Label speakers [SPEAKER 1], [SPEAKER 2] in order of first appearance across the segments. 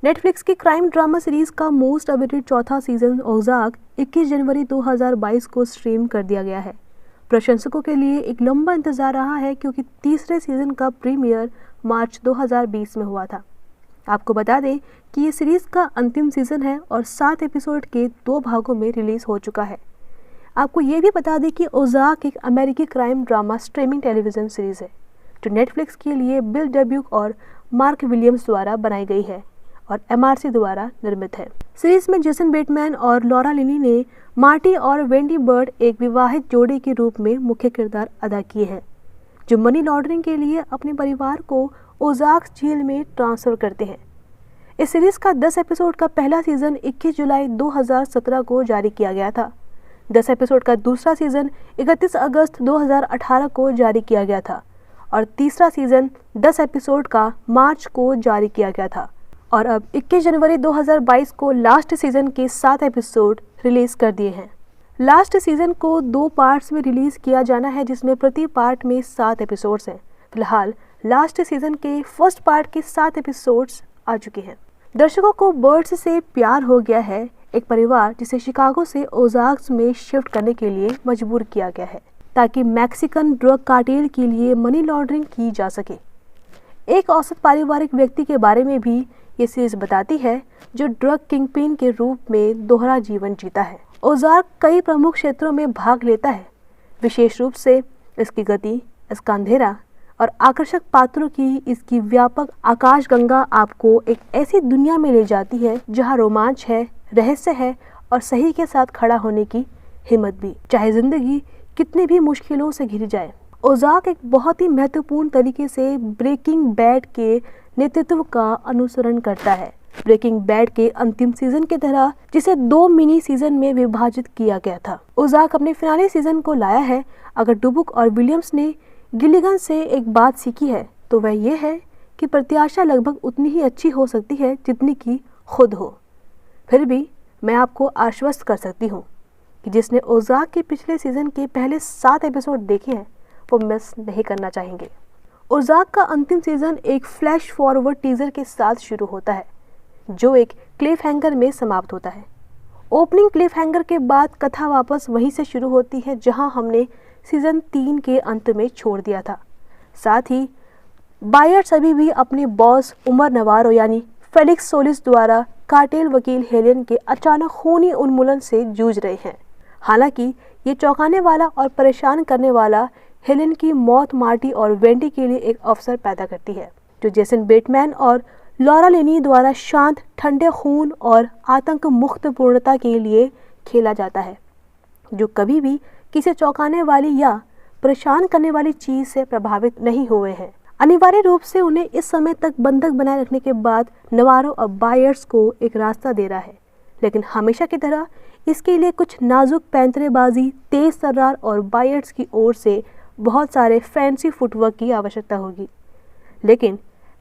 [SPEAKER 1] Netflix की crime drama series का most awaited चौथा सीजन ओज़ार्क 21 जनवरी 2022 को स्ट्रीम कर दिया गया है। प्रशंसकों के लिए एक लंबा इंतजार रहा है क्योंकि तीसरे सीजन का प्रीमियर मार्च 2020 में हुआ था। आपको बता दें कि ये सीरीज का अंतिम सीजन है और 7 एपिसोड के 2 भागों में रिलीज हो चुका है। आपको ये भी बता दें कि ओज़ार्क एक अमेरिकी crime drama streaming television series है जो नेटफ्लिक्स के लिए बिल डब्यूक और मार्क विलियम्स द्वारा बनाई गई है और MRC द्वारा निर्मित है। सीरीज में जेसन बेटमैन और लॉरा लिनी ने मार्टी और वेंडी बर्ड एक विवाहित जोड़ी के रूप में मुख्य किरदार अदा किए हैं जो मनी लॉन्ड्रिंग के लिए अपने परिवार को ओज़ार्क झील में ट्रांसफर करते हैं। इस सीरीज का 10 एपिसोड का पहला सीजन 21 जुलाई 2017 को जारी किया गया था। 10 एपिसोड का दूसरा सीजन 31 अगस्त 2018 को जारी किया गया था और तीसरा सीजन 10 एपिसोड का मार्च को जारी किया गया था और अब 21 जनवरी 2022 को लास्ट सीजन के 7 एपिसोड रिलीज कर दिए हैं। लास्ट सीजन को 2 पार्ट्स में रिलीज किया जाना है जिसमें प्रति पार्ट में 7 एपिसोड्स हैं। फिलहाल लास्ट सीजन के फर्स्ट पार्ट के 7 एपिसोड्स आ चुके हैं। दर्शकों को बर्ड्स से प्यार हो गया है, एक परिवार जिसे शिकागो से ओज़ार्क में शिफ्ट करने के लिए मजबूर किया गया है ताकि मैक्सिकन ड्रग कार्टेल के लिए मनी लॉन्ड्रिंग की जा सके। एक औसत पारिवारिक व्यक्ति के बारे में भी ये सीरीज बताती है जो ड्रग किंगपिन के रूप में दोहरा जीवन जीता है। ओज़ार्क कई प्रमुख क्षेत्रों में भाग लेता है, विशेष रूप से इसकी गति, इसका अंधेरा और आकर्षक पात्रों की इसकी व्यापक आकाशगंगा आपको एक ऐसी दुनिया में ले जाती है जहां रोमांच है, रहस्य है और सही के साथ खड़ा होने की हिम्मत भी, चाहे जिंदगी कितनी भी मुश्किलों से घिर जाए। ओज़ार्क एक बहुत ही महत्वपूर्ण तरीके से ब्रेकिंग बैड के नेतृत्व का अनुसरण करता है। ब्रेकिंग बैड के अंतिम सीजन की तरह जिसे 2 मिनी सीजन में विभाजित किया गया था, ओज़ार्क अपने फिनाले सीजन को लाया है। अगर डुबुक और विलियम्स ने गिलिगन से एक बात सीखी है तो वह यह है कि प्रत्याशा लगभग उतनी ही अच्छी हो सकती है जितनी कि खुद हो। फिर भी मैं आपको आश्वस्त कर सकती हूँ कि जिसने ओज़ार्क के पिछले सीजन के पहले 7 एपिसोड देखे हैं वो मिस नहीं करना चाहेंगे। ओज़ार्क का अंतिम सीजन एक फ्लैश फॉरवर्ड टीजर के साथ शुरू होता है जो एक क्लिफ हैंगर में समाप्त होता है। ओपनिंग क्लिफ हैंगर के बाद कथा वापस वहीं से शुरू होती है जहां हमने सीजन 3 के अंत में छोड़ दिया था। साथ ही बायर्स अभी भी अपने बॉस उमर नवारो यानी फेलिक्स सोलिस द्वारा कार्टेल वकील हेलेन के अचानक खूनी उन्मूलन से जूझ रहे हैं। हालांकि ये चौंकाने वाला और परेशान करने वाला हेलेन की मौत मार्टी और वेंडी के लिए एक अवसर पैदा करती है जो जेसन बेटमैन और लॉरा लिनी द्वारा शांत, ठंडे खून और आतंक मुक्त पूर्णता के लिए खेला जाता है जो कभी भी किसी चौंकाने वाली या परेशान करने वाली चीज से प्रभावित नहीं हुए हैं। अनिवार्य रूप से उन्हें इस समय तक बंधक बनाए रखने के बाद नवारो अब बायर्स को एक रास्ता दे रहा है, लेकिन हमेशा की तरह इसके लिए कुछ नाजुक पैंतरेबाजी, तेज तर्रार और बायर्स की ओर से बहुत सारे फैंसी फुटवर्क की आवश्यकता होगी। लेकिन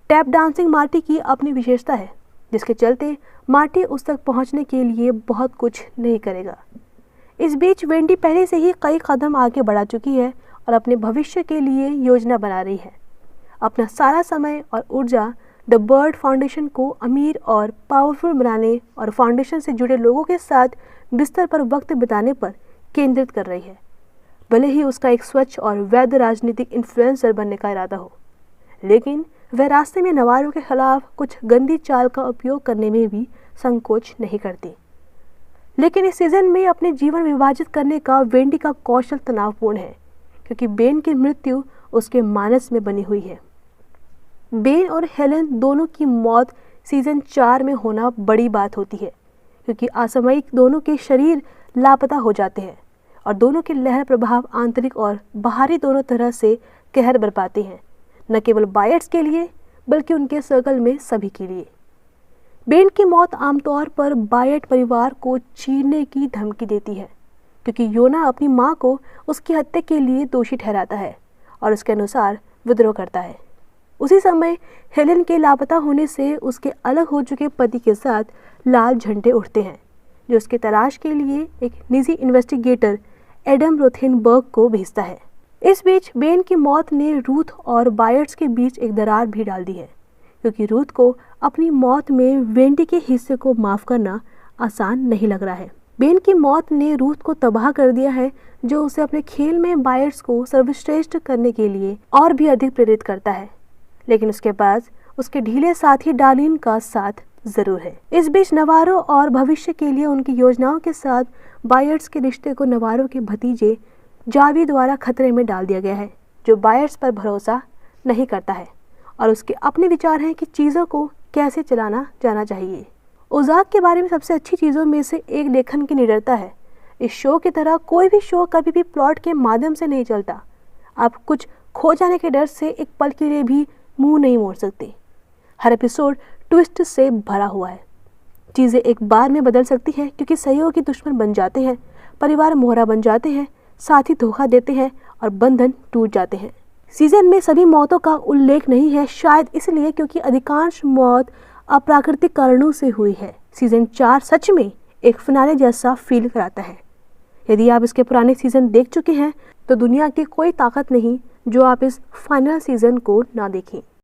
[SPEAKER 1] टैप डांसिंग मार्टी की अपनी विशेषता है जिसके चलते मार्टी उस तक पहुंचने के लिए बहुत कुछ नहीं करेगा। इस बीच वेंडी पहले से ही कई कदम आगे बढ़ा चुकी है और अपने भविष्य के लिए योजना बना रही है। अपना सारा समय और ऊर्जा द बर्ड फाउंडेशन को अमीर और पावरफुल बनाने और फाउंडेशन से जुड़े लोगों के साथ बिस्तर पर वक्त बिताने पर केंद्रित कर रही है। भले ही उसका एक स्वच्छ और वैध राजनीतिक इन्फ्लुएंसर बनने का इरादा हो, लेकिन वह रास्ते में नवारो के खिलाफ कुछ गंदी चाल का उपयोग करने में भी संकोच नहीं करती। लेकिन इस सीजन में अपने जीवन विभाजित करने का वेंडी का कौशल तनावपूर्ण है क्योंकि बेन की मृत्यु उसके मानस में बनी हुई है। बेन और हेलेन दोनों की मौत सीजन 4 में होना बड़ी बात होती है क्योंकि असामयिक दोनों के शरीर लापता हो जाते हैं और दोनों के लहर प्रभाव आंतरिक और बाहरी दोनों तरह से कहर बरपाते हैं, न केवल बायर्स के लिए बल्कि उनके सर्कल में सभी के लिए। बेन की मौत आमतौर पर बायर्ट परिवार को चीरने की धमकी देती है क्योंकि योना अपनी मां को उसकी हत्या के लिए दोषी ठहराता है और उसके अनुसार विद्रोह करता है। उसी समय हेलेन के लापता होने से उसके अलग हो चुके पति के साथ लाल झंडे उठते हैं जो उसकी तलाश के लिए एक निजी इन्वेस्टिगेटर एडम रोथेनबर्ग को भेजता है। इस बीच बेन की मौत ने रूथ और बायर्स के बीच एक दरार भी डाल दी है क्योंकि रूथ को अपनी मौत में वेंडी के हिस्से को माफ करना आसान नहीं लग रहा है। बेन की मौत ने रूथ को तबाह कर दिया है, जो उसे अपने खेल में बायर्स को सर्वश्रेष्ठ करने के लिए और भी अधिक प्रेरित करता है। लेकिन उसके पास उसके ढीले साथी डार्लिन का साथ जरूर है। इस बीच नवारो और भविष्य के लिए उनकी योजनाओं के साथ बायर्स के रिश्ते को नवारो के भतीजे जावी द्वारा खतरे में डाल दिया गया है, जो बायर्स पर भरोसा नहीं करता है और उसके अपने विचार हैं कि चीज़ों को कैसे चलाना जाना चाहिए। ओजाक के बारे में सबसे अच्छी चीज़ों में से एक लेखन की निडरता है। इस शो की तरह कोई भी शो कभी भी प्लॉट के माध्यम से नहीं चलता। आप कुछ खो जाने के डर से एक पल के लिए भी मुंह नहीं मोड़ सकते। हर एपिसोड ट्विस्ट से भरा हुआ है। चीज़ें एक बार में बदल सकती हैं क्योंकि सहयोगी दुश्मन बन जाते हैं, परिवार मोहरा बन जाते हैं, साथी धोखा देते हैं और बंधन टूट जाते हैं। सीजन में सभी मौतों का उल्लेख नहीं है, शायद इसलिए क्योंकि अधिकांश मौत अप्राकृतिक कारणों से हुई है। सीजन 4 सच में एक फिनाले जैसा फील कराता है। यदि आप इसके पुराने सीजन देख चुके हैं तो दुनिया की कोई ताकत नहीं जो आप इस फाइनल सीजन को ना देखें।